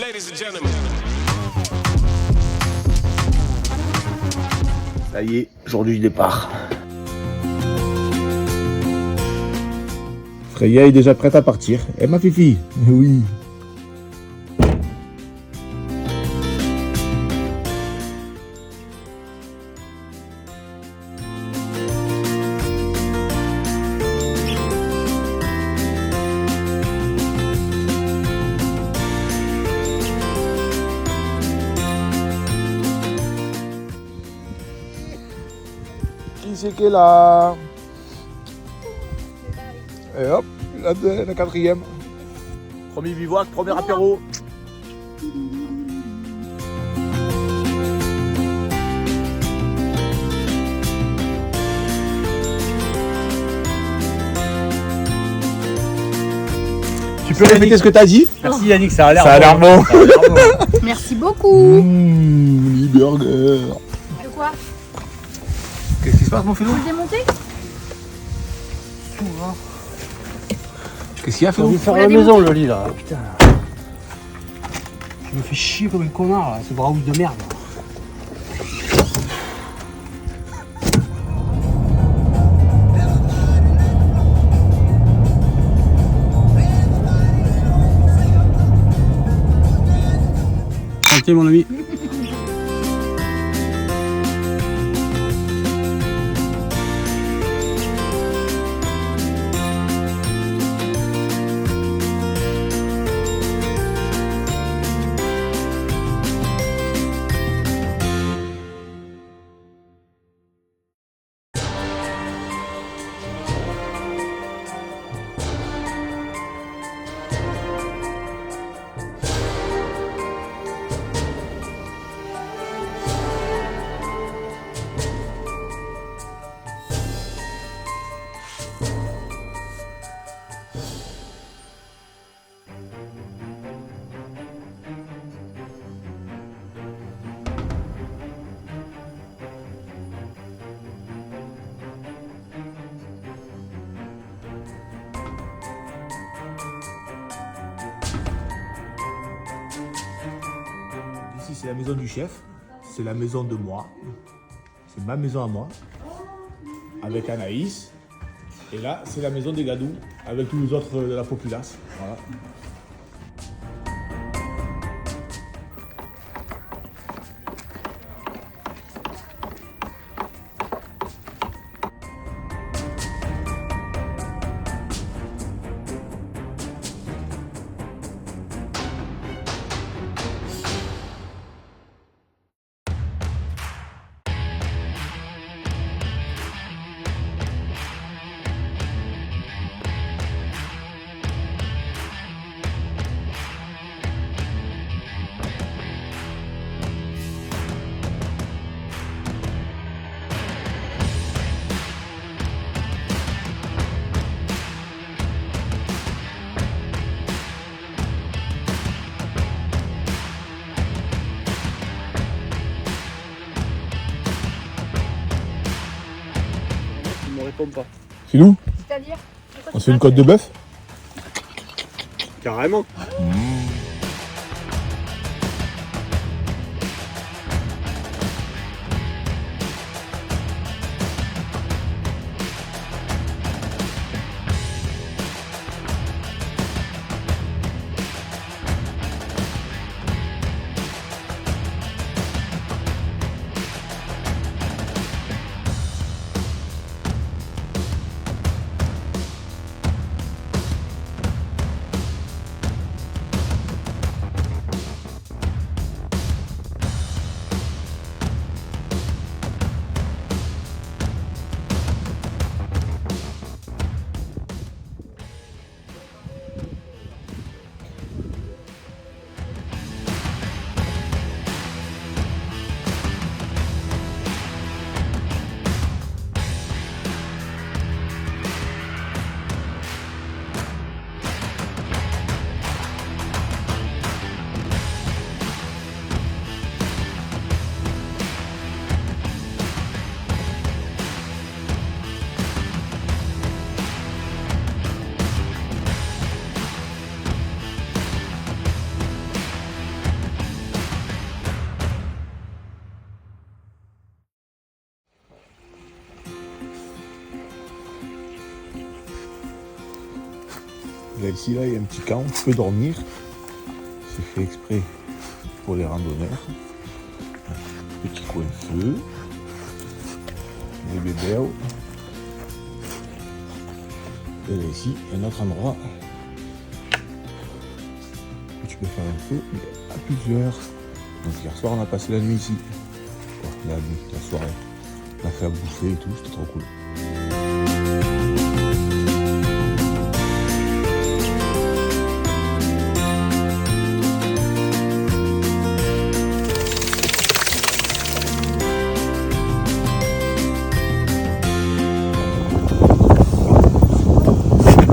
Ladies and gentlemen. Ça y est, jour du départ. Freya est déjà prête à partir. Eh ma fifi, oui. Qui c'est qui est là? Et hop, la quatrième. Premier bivouac, premier apéro. Tu peux répéter ce que t'as dit? Merci Yannick, ça a l'air bon. Merci beaucoup. Mini burger. De quoi? Qu'est-ce qui se passe mon philo? Vous le démontez? Qu'est-ce qu'il y a On philo? veut faire Faut à la la maison démonter. le lit là, putain. Je me fais chier comme un connard là, ce braout de merde. Santé mon ami. Ici c'est la maison du chef, c'est la maison de moi, c'est ma maison à moi, avec Anaïs. Et là c'est la maison des Gadou, avec tous les autres de la populace. Voilà. Il me répond pas. C'est nous? C'est-à-dire? On se fait une côte de bœuf? Carrément. ben, ici, là, il y a un petit camp, tu peux dormir. C'est fait exprès pour les randonneurs. Petit coin de feu. Les bébés. Et là, ici, il y a un autre endroit où tu peux faire un feu, mais à plusieurs. Donc hier soir, on a passé la nuit ici. La nuit, la soirée. On a fait à bouffer et tout, c'était trop cool.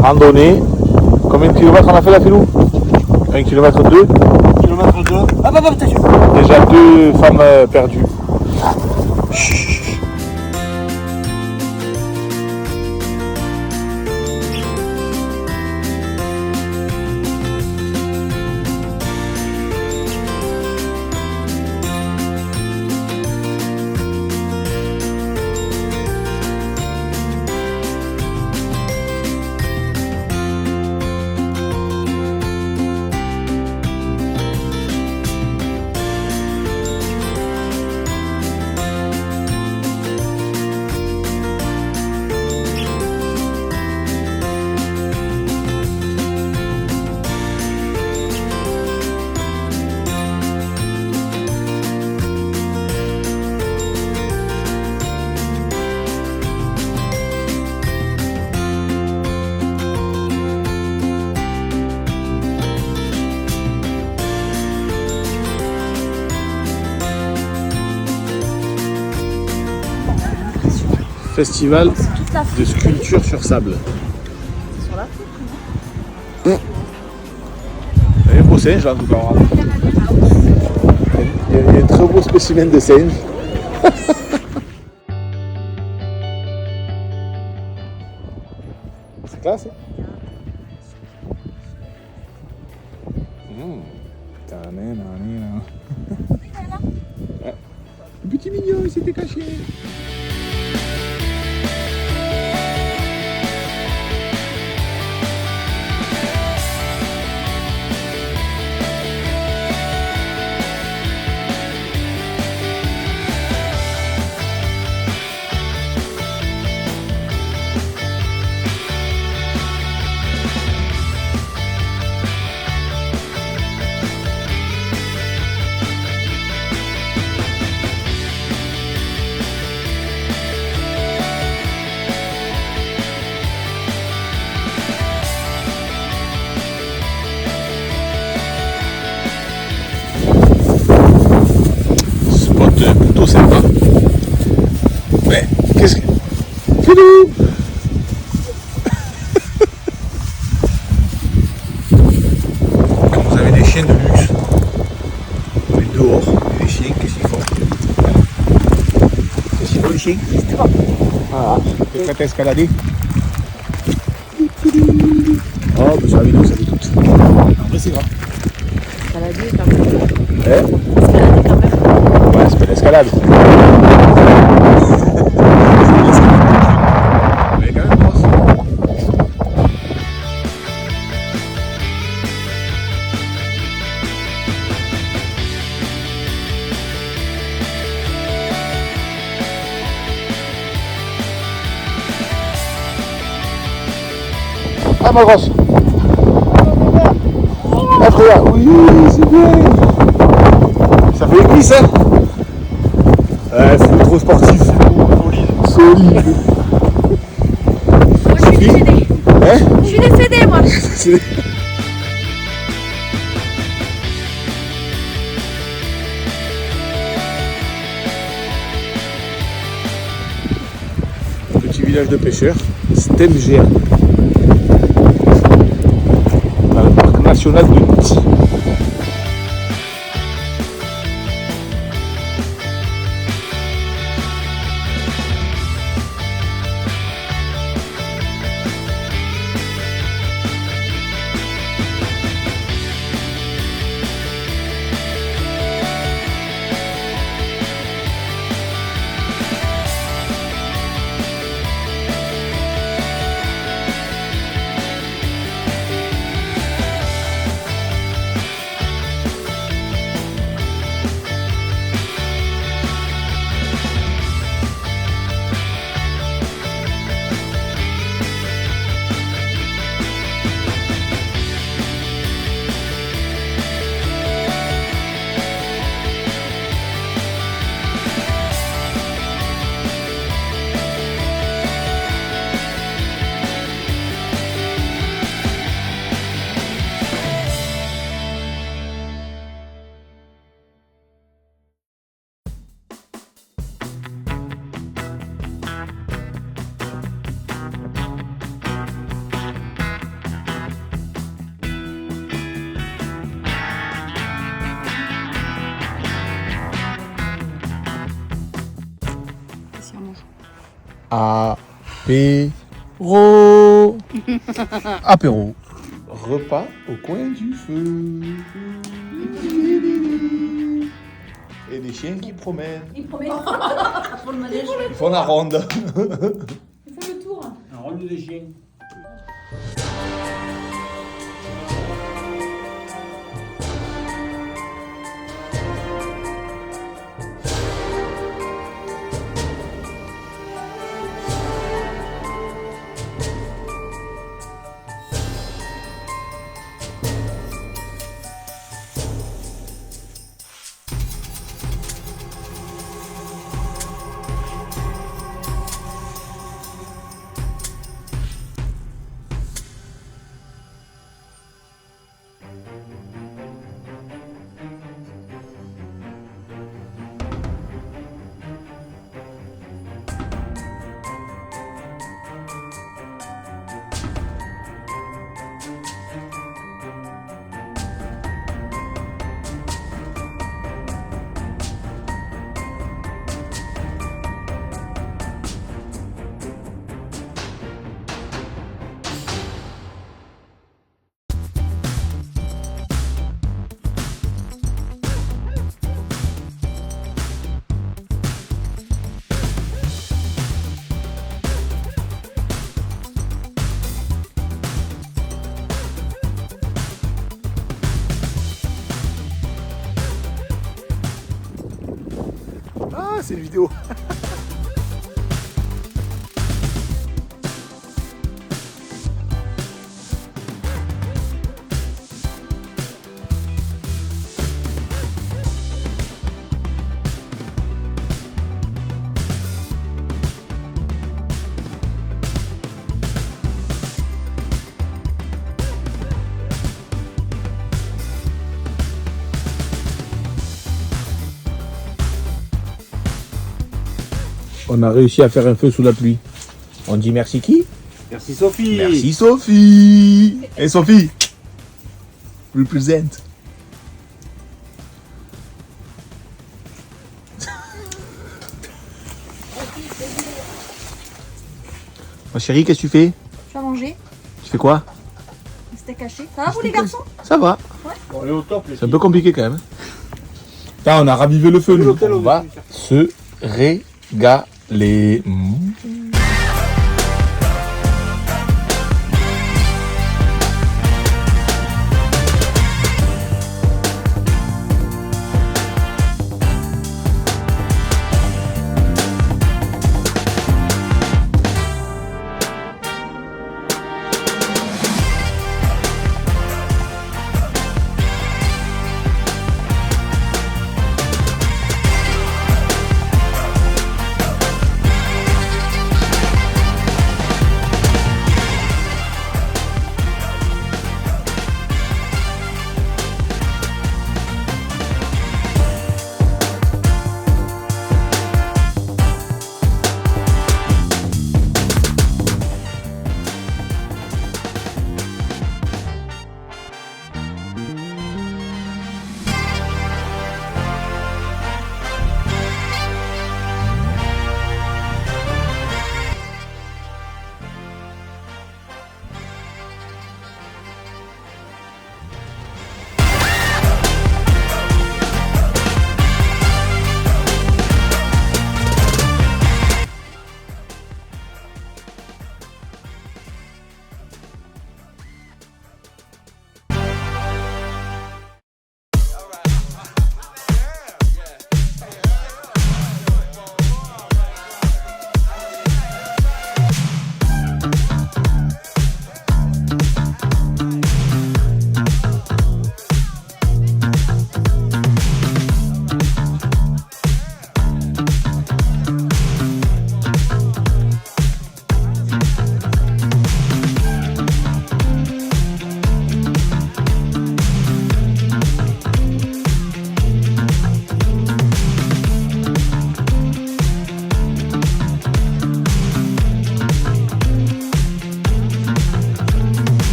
Randonnée. Combien de kilomètres on a fait la Philou 1 km 2. Kilomètre 2. Ah bah attention. Déjà 2 femmes perdues. Festival de sculpture sur sable. C'est sur la foot, Il y a un beau singe là en tout cas. Il y a un très beau spécimen de singe. C'est classe. Ouais. Le petit mignon, il s'était caché. Plutôt sympa. Mais qu'est-ce que. Filou. Quand vous avez des chiens de luxe, vous êtes dehors, et les chiens, qu'est-ce qu'ils font? Qu'est-ce qu'ils font les chiens? Voilà. T'es prêt à escalader? Oh, mais sur la vidéo, ça fait tout. En vrai, c'est grave. Escalader quand même. Hein? Escalader quand même. Ouais, c'est pas l'escalade. Mais quand même, grosse. Ah, ma grosse. Ah, frère, oui, c'est bien. Ça fait église, hein? Ouais, c'est trop sportif. Solide. Moi, je suis décédée. Hein? Je suis décédée, moi. Petit village de pêcheurs, Stemger, dans le parc national de Ti. Apéro. Apéro. Repas au coin du feu. Et des chiens qui promènent. Il promet. Pour le manège. Ils font la ronde. Ils font le tour. Un rôle de chien. Ah, c'est une vidéo. On a réussi à faire un feu sous la pluie. On dit merci qui? Merci Sophie. Merci Sophie. Et Sophie, represent. Ma chérie, qu'est-ce que tu fais? Tu vas manger. Tu fais quoi? Un steak haché. Ça va vous les garçons? Ça va. Bon, on est au top les C'est un peu compliqué quand même. Là, on a ravivé le feu. Nous. L'hôtel, On on va va se régaler.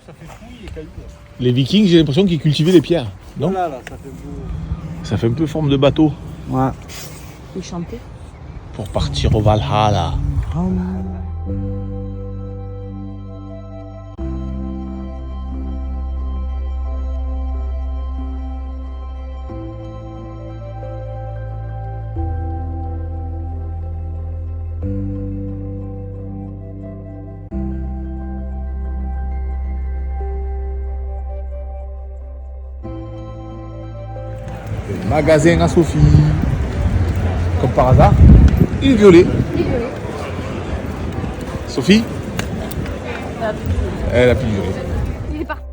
Ça fait fouille les cailloux. Les Vikings, j'ai l'impression qu'ils cultivaient les pierres. Non, Là, ça fait beau. ça fait un peu forme de bateau. Ouais. Il chantait. Pour partir au Valhalla. Le magasin à Sophie. Comme par hasard, il est violet. Sophie, elle a plus violet. Il est parti.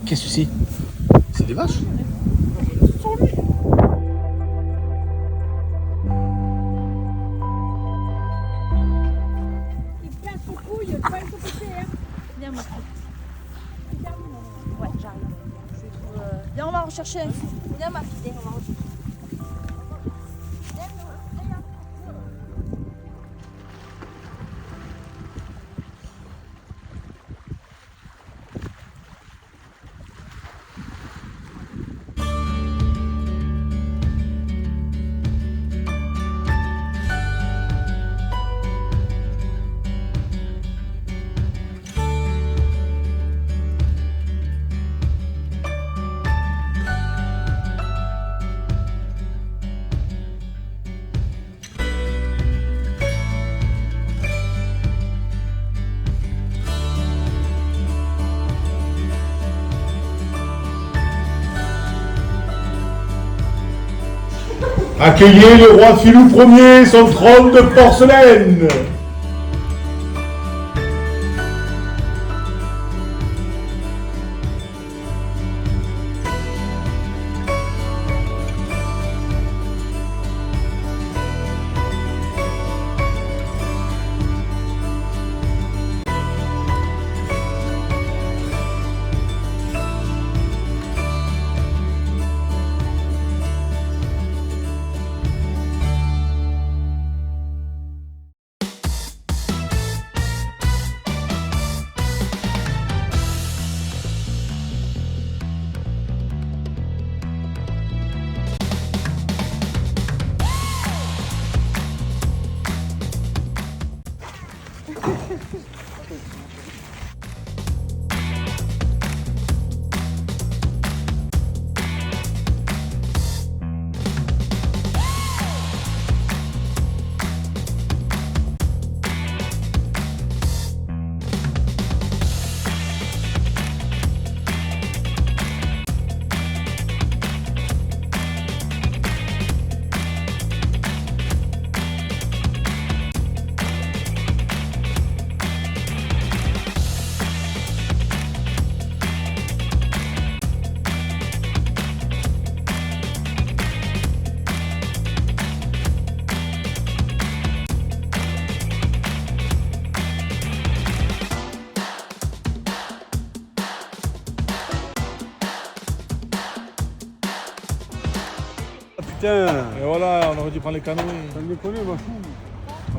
Qu'est-ce que c'est? C'est des vaches? Viens, ma fille. Ouais, j'arrive. Viens, on va rechercher un fou. Viens, ma fille, viens, on va rechercher. Accueillez le roi Philou Ier, son trône de porcelaine. Putain, Et voilà, on aurait dû prendre les canoës. ça me déconne, ma fou.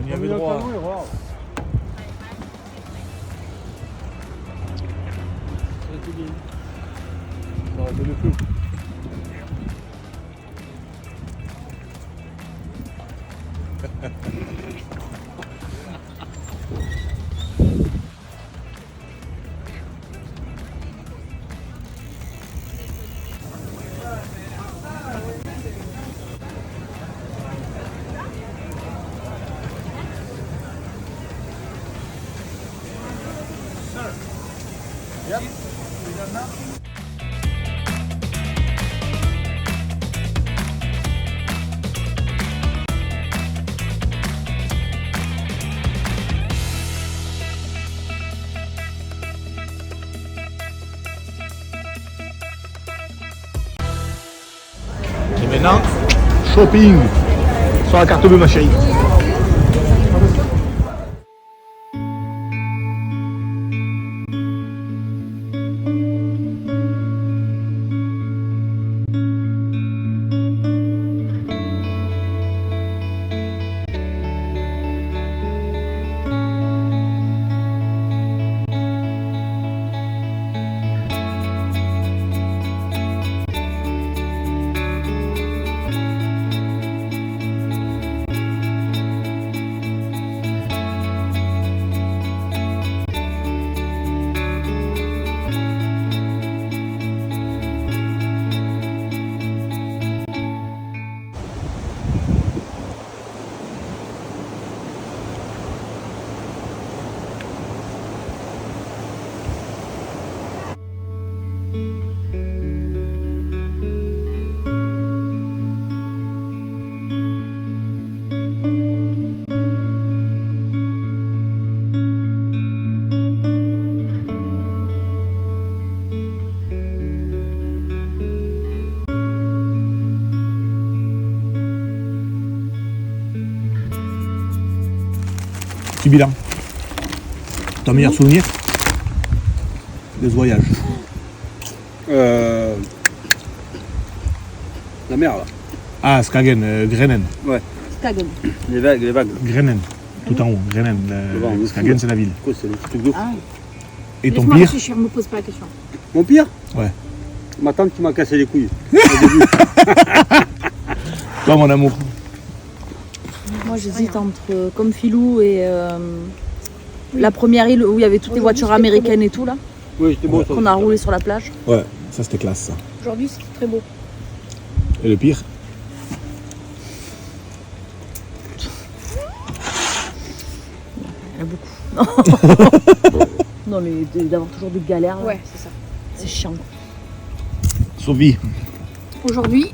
On y avait droit. Regarde. Ça aurait été le feu. Maintenant, shopping sur la carte bleue, ma chérie. Petit bilan. Ton meilleur souvenir de ce voyage? La mer là. Ah, Skagen, Grenen. Skagen. Les vagues, les vagues. Grenen. Tout en haut, Grenen. Devant, le Skagen, fou, c'est la ville. Quoi, c'est le truc de fou. Ah. Et ton Laisse-moi pire? réfléchir, me pose pas la question. Mon pire? Ouais. Ma tante qui m'a cassé les couilles. Toi, mon amour. Moi, j'hésite entre comme Filou et la première île où il y avait toutes les voitures américaines et tout là, Oui, c'était beau ça. qu'on a roulé sur la plage. Ouais, ça c'était classe ça. Aujourd'hui, c'était très beau. Et le pire? Il y en a beaucoup. Non, mais d'avoir toujours des galères, là, Ouais, c'est ça. c'est chiant. Sophie, Aujourd'hui,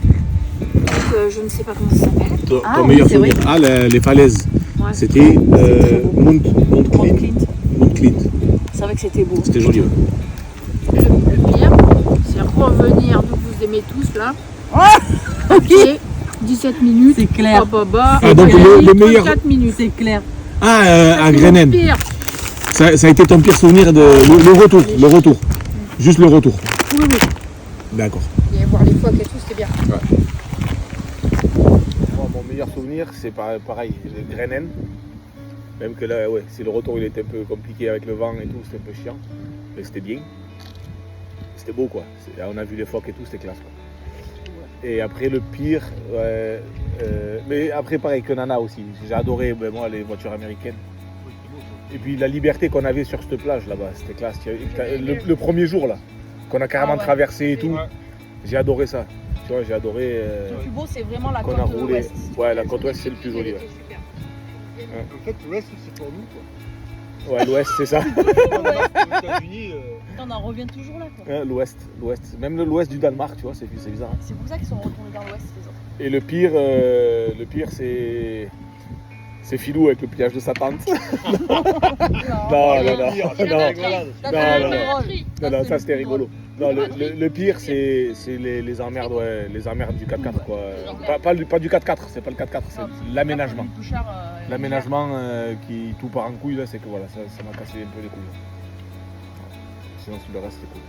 donc, je ne sais pas comment ça s'appelle. ton Ah, meilleur oui, c'est souvenir? Ah, les falaises. Ouais. C'était très beau. Mount Mount Clint. Clint. Mount Clint. C'est vrai que c'était beau. C'était joli. Ouais. Le pire, c'est revenir d'où vous aimez tous là. Ok, Et 17 minutes. c'est clair. Ah, donc le meilleur. 4 minutes. C'est clair. Ah, à C'est Grenen. le pire. Ça a été ton pire souvenir de le retour. Le retour. Juste le retour. Oui, oui. D'accord. Et voir les phoques et tout, c'était bien. Mon meilleur souvenir, c'est pareil, le Grenen. Même que là, ouais, c'est le retour, il était un peu compliqué avec le vent et tout, c'était un peu chiant. Mais c'était bien. C'était beau quoi. On a vu les phoques et tout, c'était classe quoi. Et après le pire, mais après pareil que Nana aussi. J'ai adoré moi les voitures américaines. Et puis la liberté qu'on avait sur cette plage là-bas, c'était classe. Le premier jour là, qu'on a carrément traversé et tout, j'ai adoré ça. Tu vois, j'ai adoré Le plus beau, c'est vraiment la qu'on côte a roulé. ouest. Ouais, la côte ouest c'est le plus joli. Ouais, En fait, l'Ouest, c'est pour nous quoi. ouais l'ouest c'est ça. Aux États-Unis, On en revient toujours là, quoi. Ouais, l'ouest. Même l'ouest du Danemark, tu vois, c'est bizarre. Hein. C'est pour ça qu'ils sont retournés dans l'ouest, les autres. Et le pire c'est Filou avec le pillage de sa tante. Non, ça c'était rigolo. Non, le pire c'est les emmerdes, ouais, les emmerdes du 4x4 quoi. Pas du 4x4, c'est pas le 4x4, c'est l'aménagement. L'aménagement qui tout part en couille là, c'est que voilà, ça m'a cassé un peu les couilles. Sinon tout le reste c'est cool.